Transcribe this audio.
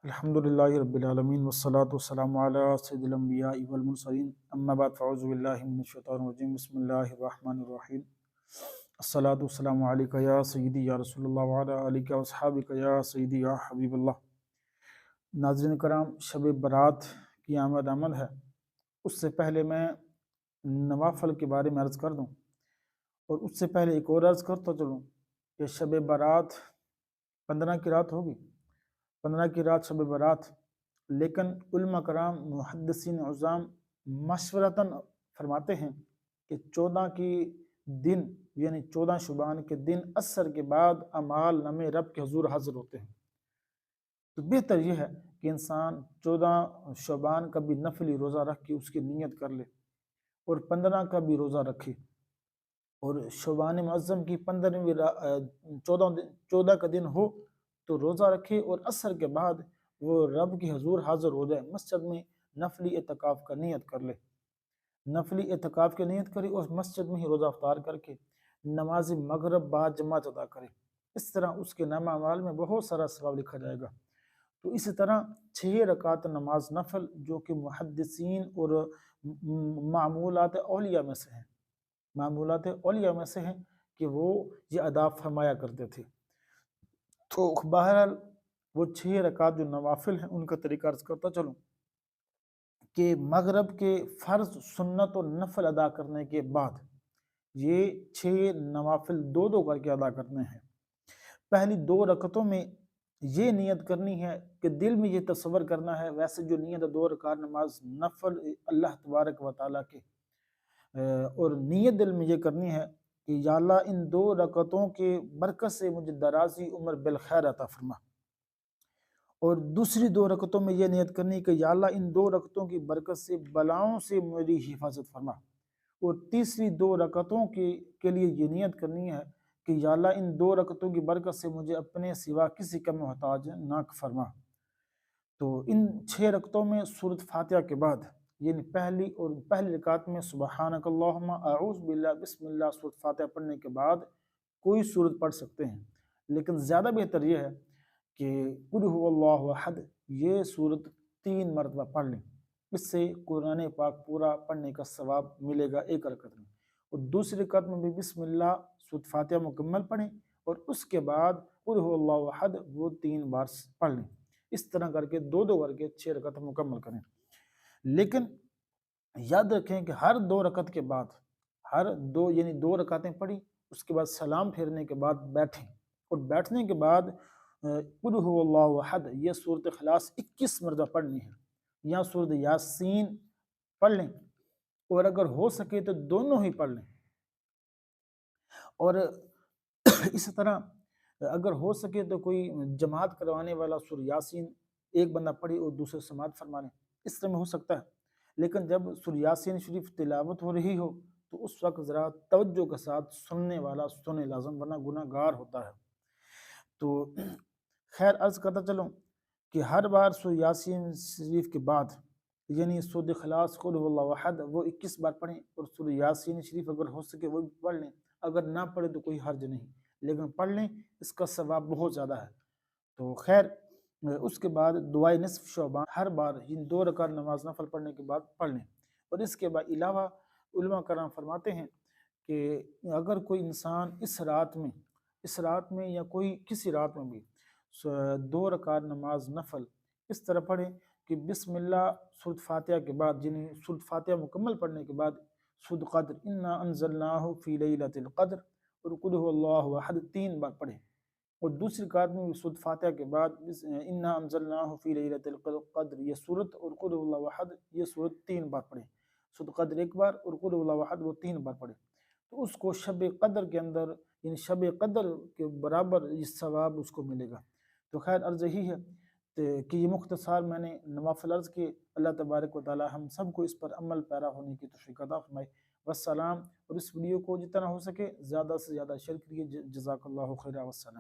الحمدللہ رب العالمین والصلاة والسلام علی سید الانبیاء والمرسلین اما بعد فاعوذ باللہ من الشیطان الرجیم بسم اللہ الرحمن الرحیم الصلاة والسلام علیکہ یا سیدی یا رسول اللہ وعلی آلہ واصحابہ یا سیدی یا حبیب اللہ۔ ناظرین کرام، شب برات کی آمد ہے۔ اس سے پہلے میں نوافل کے بارے میں عرض کر دوں، اور اس سے پہلے ایک اور عرض کرتا چلوں کہ شب برات 15 کی رات ہوگی، 15 کی رات شب برات، لیکن علماء کرام محدثین عظام مشورتاً فرماتے ہیں کہ 14 کی دن یعنی 14 شعبان کے دن عصر کے بعد اعمال نامے رب کے حضور حاضر ہوتے ہیں۔ تو بہتر یہ ہے کہ انسان 14 شعبان کا بھی نفلی روزہ رکھ کے اس کی نیت کر لے، اور 15 کا بھی روزہ رکھے، اور شعبان معظم کی 14 کا دن ہو تو روزہ رکھے، اور عصر کے بعد وہ رب کی حضور حاضر ہو جائے، مسجد میں نفلی اعتکاف کا نیت کر لے، نفلی اعتکاف کی نیت کرے، اور مسجد میں ہی روزہ افطار کر کے نماز مغرب بعد جماعت ادا کرے۔ اس طرح اس کے نامہ اعمال میں بہت سارا ثواب لکھا جائے گا۔ تو اسی طرح 6 رکعت نماز نفل، جو کہ محدثین اور معمولات اولیاء میں سے ہیں، معمولات اولیاء میں سے ہیں کہ وہ یہ ادا فرمایا کرتے تھے۔ تو بہرحال وہ 6 رکعت جو نوافل ہیں ان کا طریقہ عرض کرتا چلوں کہ مغرب کے فرض، سنت اور نفل ادا کرنے کے بعد یہ 6 نوافل 2 کر کے ادا کرنے ہیں۔ پہلی 2 رکعتوں میں یہ نیت کرنی ہے کہ دل میں یہ تصور کرنا ہے، ویسے جو نیت 2 رکعت نماز نفل اللہ تبارک و تعالیٰ کے، اور نیت دل میں یہ کرنی ہے کہ یا اللہ ان 2 رکعتوں کے برکت سے مجھے درازی عمر بالخیر عطا فرما، اور دوسری 2 رکعتوں میں یہ نیت کرنی کہ یا اللہ ان 2 رکعتوں کی برکت سے بلاؤں سے میری حفاظت فرما، اور تیسری 2 رکعتوں کے لیے یہ نیت کرنی ہے کہ یا اللہ ان 2 رکعتوں کی برکت سے مجھے اپنے سوا کسی کا محتاج نہ فرما۔ تو ان 6 رکعتوں میں سورۃ فاتحہ کے بعد یعنی پہلی رکعت میں سبحانک اللہم اعوذ باللہ بسم اللہ سورۃ فاتحہ پڑھنے کے بعد کوئی سورت پڑھ سکتے ہیں، لیکن زیادہ بہتر یہ ہے کہ قل هو اللہ احد یہ سورت 3 مرتبہ پڑھ لیں، اس سے قرآن پاک پورا پڑھنے کا ثواب ملے گا ایک رکعت میں، اور دوسری رکعت میں بھی بسم اللہ سورۃ فاتحہ مکمل پڑھیں، اور اس کے بعد قل هو اللہ احد وہ 3 بار پڑھ لیں۔ اس طرح کر کے 2 کر کے 6 رکعت مکمل کریں، لیکن یاد رکھیں کہ ہر 2 رکعت کے بعد یعنی 2 رکعتیں پڑھی، اس کے بعد سلام پھیرنے کے بعد بیٹھیں، اور بیٹھنے کے بعد قل هو اللہ احد یہ سورۃ اخلاص 21 مرتبہ پڑھنی ہے، یا سورۃ یاسین پڑھ لیں، اور اگر ہو سکے تو دونوں ہی پڑھ لیں، اور اسی طرح اگر ہو سکے تو کوئی جماعت کروانے والا سورۃ یاسین ایک بندہ پڑھی اور دوسرے سماعت فرما لیں، اس طرح میں ہو سکتا ہے۔ لیکن جب سورۃ یاسین شریف تلاوت ہو رہی ہو تو اس وقت ذرا توجہ کے ساتھ سننے والا سنے لازم، ورنہ گناہ گار ہوتا ہے۔ تو خیر عرض کرتا چلوں کہ ہر بار سورۃ یاسین شریف کے بعد یعنی سورۃ اخلاص قل هو اللہ احد وہ 21 بار پڑھیں، اور سورۃ یاسین شریف اگر ہو سکے وہ بھی پڑھ لیں، اگر نہ پڑھے تو کوئی حرج نہیں، لیکن پڑھ لیں، اس کا ثواب بہت زیادہ ہے۔ تو خیر اس کے بعد دعائے نصف شعبان ہر بار ان 2 رکعت نماز نفل پڑھنے کے بعد پڑھ لیں، اور اس کے بعد علاوہ علماء کرام فرماتے ہیں کہ اگر کوئی انسان اس رات میں یا کوئی کسی رات میں بھی 2 رکعت نماز نفل اس طرح پڑھے کہ بسم اللہ سورۃ فاتحہ کے بعد یعنی سورۃ فاتحہ مکمل پڑھنے کے بعد سورۃ قدر انا انزلناہ فی لیلۃ القدر اور قل هو اللہ احد 3 بار پڑھے، اور دوسری رکعت میں سورۃ فاتحہ کے بعد انا انزلناہ فی لیلۃ القدر یہ سورت اور قل هو اللہ احد یہ سورت 3 بار پڑھے، سورۃ قدر 1 بار اور قل هو اللہ احد وہ 3 بار پڑھے، تو اس کو شب قدر کے اندر یعنی شب قدر کے برابر یہ ثواب اس کو ملے گا۔ تو خیر عرض یہی ہے کہ یہ مختصر میں نے نوافل عرض کی، اللہ تبارک و تعالی ہم سب کو اس پر عمل پیرا ہونے کی توفیق عطا فرمائے۔ والسلام، اور اس ویڈیو کو جتنا ہو سکے زیادہ سے زیادہ شیئر کریے۔ جزاک اللہ خیرا، والسلام۔